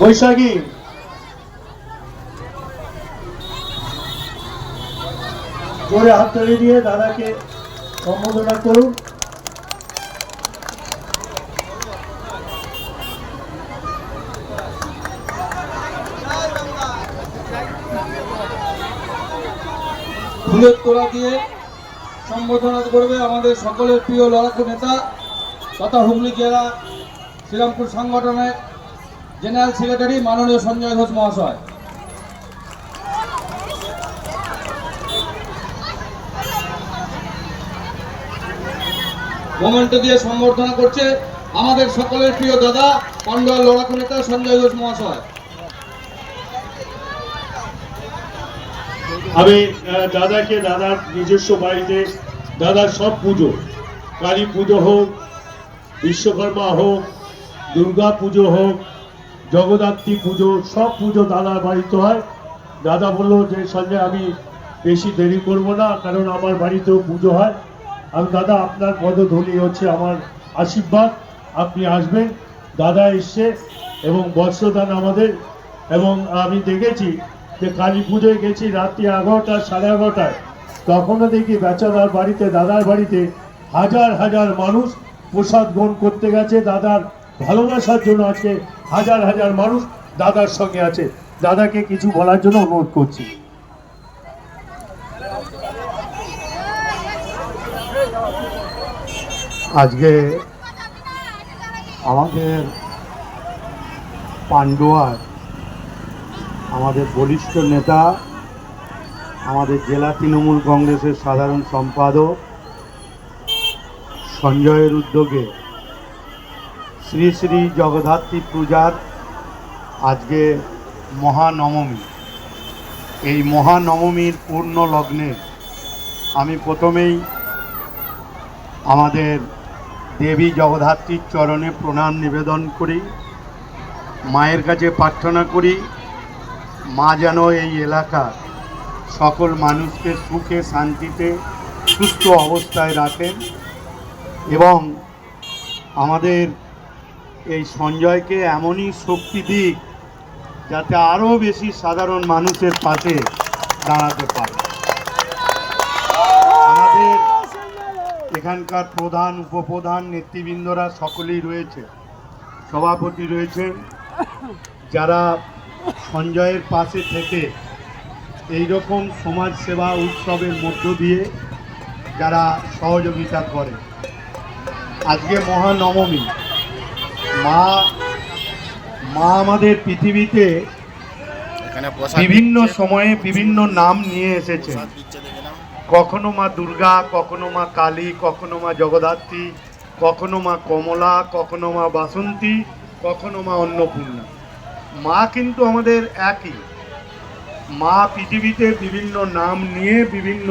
বৈশাখী জোরে হাততালি দিয়ে দাদাকে সম্বোধনা করুন। ফুলের তোড়া দিয়ে সম্বোধনা করবে আমাদের সকলের প্রিয় লড়াকু নেতা তথা হুগলি জেলা শ্রীরামপুর সংগঠনের জেনারেল সেক্রেটারি মাননীয় সঞ্জয় ঘোষ মহাশয়। মোমেন্ট দিয়ে সম্বর্ধনা করছে আমাদের সকলের প্রিয় দাদা পান্ডুয়ার লড়াকু নেতা সঞ্জয় ঘোষ মহাশয়। আমি দাদাকে দাদার নিজস্ব বাড়িতে দাদার সব পুজো, কালী পুজো হোক, বিশ্বকর্মা হোক, দুর্গা পুজো হোক, জগদ্ধাত্রী পুজো, সব পুজো দাদার বাড়িতে হয়। দাদা বললো যে সঞ্জয় আমি বেশি দেরি করব না, কারণ আমার বাড়িতেও পুজো হয়। আমি দাদা আপনার পদধূলি হচ্ছে আমার আশীর্বাদ, আপনি আসবেন। দাদা এসছে এবং বর্ষদান আমাদের, এবং আমি দেখেছি যে কালী পুজোয় গেছি রাত্রি 11টা 11:30, তখনও দেখি বেচারার বাড়িতে দাদার বাড়িতে হাজার হাজার মানুষ প্রসাদ গ্রহণ করতে গেছে। দাদার ভালোবাসার জন্য আজকে হাজার হাজার মানুষ দাদার সঙ্গে আছে। দাদাকে কিছু বলার জন্য অনুরোধ করছি। আজকে আমাদের পান্ডুয়ার আমাদের বলিষ্ঠ নেতা, আমাদের জেলা তৃণমূল কংগ্রেসের সাধারণ সম্পাদক সঞ্জয়ের উদ্যোগে শ্রী শ্রী জগদ্ধাত্রী পূজার আজকে মহানবমী। এই মহানবমীর পূর্ণ লগ্নে আমি প্রথমেই আমাদের দেবী জগদ্ধাত্রীর চরণে প্রণাম নিবেদন করি, মায়ের কাছে প্রার্থনা করি মা যেন এই এলাকার সকল মানুষকে সুখে শান্তিতে সুস্থ অবস্থায় রাখেন এবং আমাদের এই সঞ্জয়কে এমনই শক্তি দিক যাতে আরও বেশি সাধারণ মানুষের পাশে দাঁড়াতে পারে। আমাদের এখানকার প্রধান উপপ্রধান নেতৃবৃন্দরা সকলেই রয়েছে, সভাপতি রয়েছেন, যারা সঞ্জয়ের পাশে থেকে এই রকম সমাজ সেবা উৎসবের মধ্য দিয়ে যারা সহযোগিতা করে। আজকে মহানবমী, মা আমাদের পৃথিবীতে বিভিন্ন সময়ে বিভিন্ন নাম নিয়ে এসেছেন। কখনো মা দুর্গা, কখনো মা কালী, কখনো মা জগদ্ধাত্রী, কখনো মা কমলা, কখনো মা বাসন্তী, কখনো মা অন্নপূর্ণা। মা কিন্তু আমাদের একই। মা পৃথিবীতে বিভিন্ন নাম নিয়ে বিভিন্ন